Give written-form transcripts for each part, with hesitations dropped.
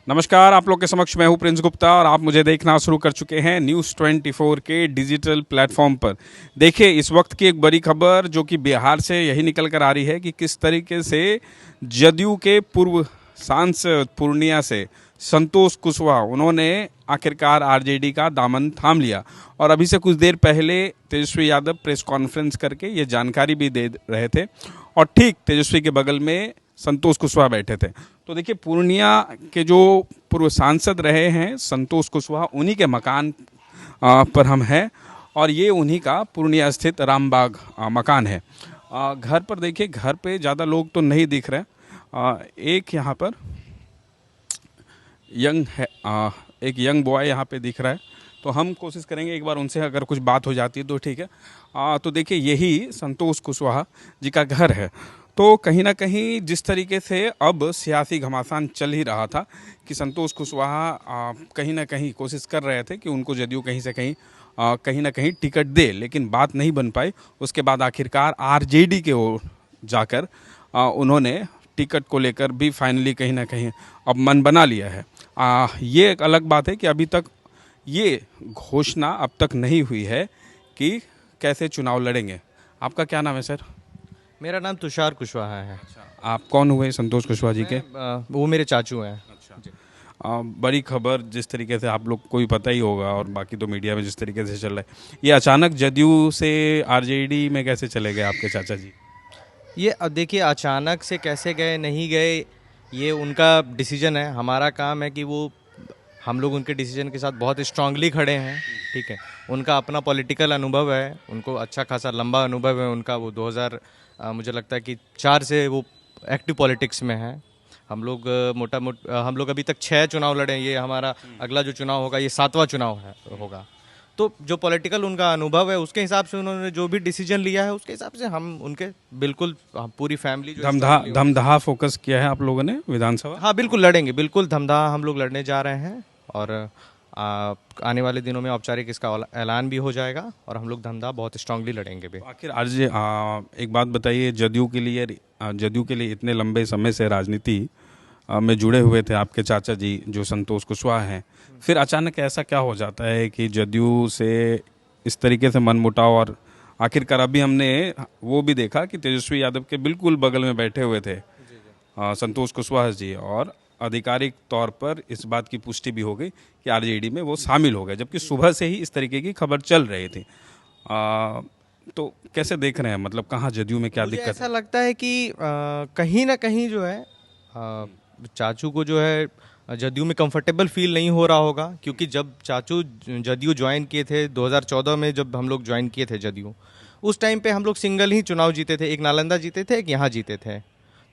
नमस्कार, आप लोग के समक्ष मैं हूं प्रिंस गुप्ता और आप मुझे देखना शुरू कर चुके हैं न्यूज़ 24 के डिजिटल प्लेटफॉर्म पर। देखिए, इस वक्त की एक बड़ी खबर जो कि बिहार से यही निकल कर आ रही है कि किस तरीके से जदयू के पूर्व सांसद पूर्णिया से संतोष कुशवाहा उन्होंने आखिरकार आरजेडी का दामन थाम लिया। और अभी से कुछ देर पहले तेजस्वी यादव प्रेस कॉन्फ्रेंस करके ये जानकारी भी दे रहे थे और ठीक तेजस्वी के बगल में संतोष कुशवाहा बैठे थे। तो देखिए, पूर्णिया के जो पूर्व सांसद रहे हैं संतोष कुशवाहा, उन्हीं के मकान पर हम हैं और ये उन्हीं का पूर्णिया स्थित रामबाग मकान है। घर पर देखिए, घर पे ज़्यादा लोग तो नहीं दिख रहे। एक यहाँ पर यंग है, एक यंग बॉय यहाँ पे दिख रहा है, तो हम कोशिश करेंगे एक बार उनसे, अगर कुछ बात हो जाती है तो ठीक है। तो देखिए, यही संतोष कुशवाहा जी का घर है। तो कहीं ना कहीं जिस तरीके से अब सियासी घमासान चल ही रहा था कि संतोष कुशवाहा कहीं ना कहीं कोशिश कर रहे थे कि उनको जदयू कहीं ना कहीं टिकट दे, लेकिन बात नहीं बन पाई। उसके बाद आखिरकार आरजेडी के ओर जाकर उन्होंने टिकट को लेकर भी फाइनली कहीं ना कहीं अब मन बना लिया है। ये एक अलग बात है कि अभी तक ये घोषणा अब तक नहीं हुई है कि कैसे चुनाव लड़ेंगे। आपका क्या नाम है सर? मेरा नाम तुषार कुशवाहा है। आप कौन हुए संतोष कुशवाहा जी के? वो मेरे चाचू हैं। बड़ी खबर जिस तरीके से आप लोग को भी पता ही होगा और बाकी तो मीडिया में जिस तरीके से चल रहा है, ये अचानक जदयू से आरजेडी में कैसे चले गए आपके चाचा जी? ये अब देखिए, अचानक से कैसे गए नहीं गए ये उनका डिसीजन है। हमारा काम है कि हम लोग उनके डिसीजन के साथ बहुत स्ट्रांगली खड़े हैं। ठीक है, उनका अपना पॉलिटिकल अनुभव है, उनको अच्छा खासा लंबा अनुभव है उनका। वो 2000 मुझे लगता है कि 4 से वो एक्टिव पॉलिटिक्स में है। हम लोग हम लोग अभी तक 6 चुनाव लड़े हैं। ये हमारा अगला जो चुनाव होगा ये 7वां चुनाव होगा। तो जो पॉलिटिकल उनका अनुभव है उसके हिसाब से उन्होंने जो भी डिसीजन लिया है उसके हिसाब से हम उनके बिल्कुल पूरी फैमिली जो धमधा फोकस किया है आप लोगों ने विधानसभा? हाँ बिल्कुल लड़ेंगे, बिल्कुल धमधा हम लोग लड़ने जा रहे हैं और आने वाले दिनों में औपचारिक इसका ऐलान भी हो जाएगा और हम लोग धमधा बहुत स्ट्रांगली लड़ेंगे भी। आखिर आज एक बात बताइए, जदयू के लिए इतने लंबे समय से राजनीति में जुड़े हुए थे आपके चाचा जी जो संतोष कुशवाहा हैं, फिर अचानक ऐसा क्या हो जाता है कि जदयू से इस तरीके से मनमुटाव? और आखिरकार अभी हमने वो भी देखा कि तेजस्वी यादव के बिल्कुल बगल में बैठे हुए थे संतोष कुशवाहा जी, और आधिकारिक तौर पर इस बात की पुष्टि भी हो गई कि आरजेडी में वो शामिल हो गए, जबकि सुबह से ही इस तरीके की खबर चल रही थी। तो कैसे देख रहे हैं, मतलब कहाँ जदयू में क्या दिक्कत है? ऐसा लगता है कि कहीं ना कहीं जो है चाचू को जो है जदयू में कंफर्टेबल फील नहीं हो रहा होगा, क्योंकि जब चाचू जदयू ज्वाइन किए थे 2014 में, जब हम लोग ज्वाइन किए थे जदयू, उस टाइम पे हम लोग सिंगल ही चुनाव जीते थे। एक नालंदा जीते थे, एक यहाँ जीते थे।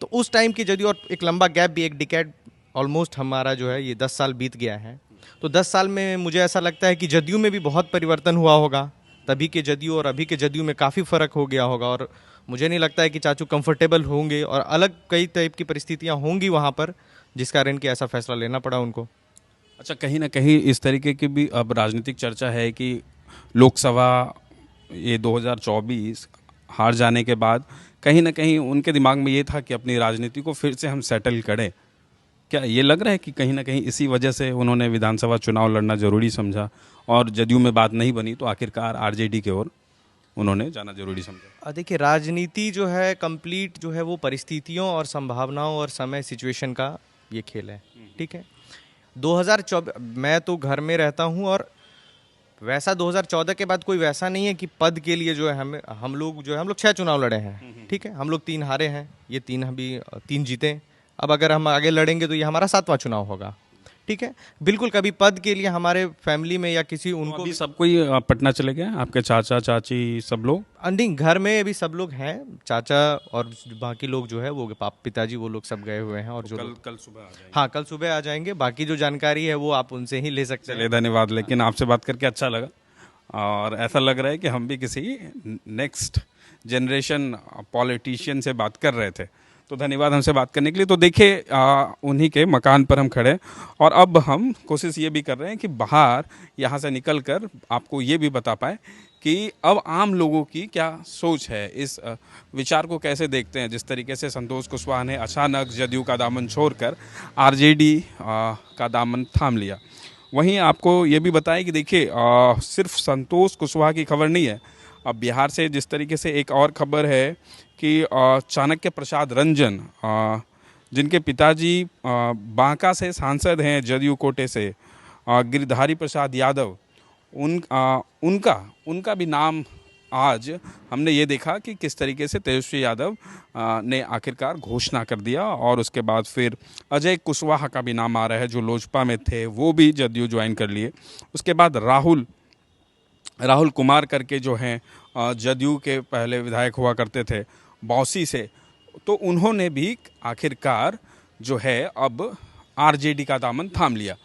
तो उस टाइम की जदयू, और एक लंबा गैप भी, एक डिकेड ऑलमोस्ट हमारा जो है ये 10 साल बीत गया है। तो 10 साल में मुझे ऐसा लगता है कि जदयू में भी बहुत परिवर्तन हुआ होगा। तभी के जदयू और अभी के जदयू में काफ़ी फ़र्क हो गया होगा और मुझे नहीं लगता है कि चाचू कंफर्टेबल होंगे और अलग कई टाइप की परिस्थितियां होंगी वहाँ पर, जिस कारण कि ऐसा फैसला लेना पड़ा उनको। अच्छा, कहीं ना कहीं इस तरीके की भी अब राजनीतिक चर्चा है कि लोकसभा ये 2024 हार जाने के बाद कहीं ना कहीं उनके दिमाग में ये था कि अपनी राजनीति को फिर से हम सेटल करें। क्या ये लग रहा है कि कहीं ना कहीं इसी वजह से उन्होंने विधानसभा चुनाव लड़ना ज़रूरी समझा और जदयू में बात नहीं बनी तो आखिरकार आरजेडी की ओर उन्होंने जाना जरूरी समझा? देखिए, राजनीति जो है कंप्लीट जो है वो परिस्थितियों और संभावनाओं और समय सिचुएशन का ये खेल है। ठीक है, 2024 मैं तो घर में रहता हूँ और वैसा 2014 के बाद कोई वैसा नहीं है कि पद के लिए जो है हम लोग 6 चुनाव लड़े हैं। ठीक है, हम लोग 3 हारे हैं, ये 3 जीते। अब अगर हम आगे लड़ेंगे तो ये हमारा 7वां चुनाव होगा। ठीक है, बिल्कुल कभी पद के लिए हमारे फैमिली में या किसी उनको भी सब कोई पटना चले गए, आपके चाचा चाची सब लोग? नहीं, घर में अभी सब लोग हैं, चाचा और बाकी लोग जो है वो पिताजी वो लोग सब गए हुए हैं। और जो कल सुबह आ जाएंगे? हाँ, कल सुबह आ जाएंगे। बाकी जो जानकारी है वो आप उनसे ही ले सकते हैं। चलिए, धन्यवाद। लेकिन आपसे बात करके अच्छा लगा और ऐसा लग रहा है कि हम भी किसी नेक्स्ट जनरेशन पॉलिटिशियन से बात कर रहे थे। तो धन्यवाद हमसे बात करने के लिए। तो देखिए, उन्हीं के मकान पर हम खड़े और अब हम कोशिश ये भी कर रहे हैं कि बाहर यहाँ से निकल कर आपको ये भी बता पाए कि अब आम लोगों की क्या सोच है, इस विचार को कैसे देखते हैं जिस तरीके से संतोष कुशवाहा ने अचानक जदयू का दामन छोड़कर आरजेडी का दामन थाम लिया। वहीं आपको ये भी बताएं कि देखिए सिर्फ संतोष कुशवाहा की खबर नहीं है। अब बिहार से जिस तरीके से एक और खबर है कि चाणक्य प्रसाद रंजन, जिनके पिताजी बांका से सांसद हैं जदयू कोटे से, गिरधारी प्रसाद यादव, उनका भी नाम आज हमने ये देखा कि किस तरीके से तेजस्वी यादव ने आखिरकार घोषणा कर दिया। और उसके बाद फिर अजय कुशवाहा का भी नाम आ रहा है, जो लोजपा में थे, वो भी जदयू ज्वाइन कर लिए। उसके बाद राहुल कुमार करके जो हैं जदयू के पहले विधायक हुआ करते थे बौसी से, तो उन्होंने भी आखिरकार जो है अब आरजेडी का दामन थाम लिया।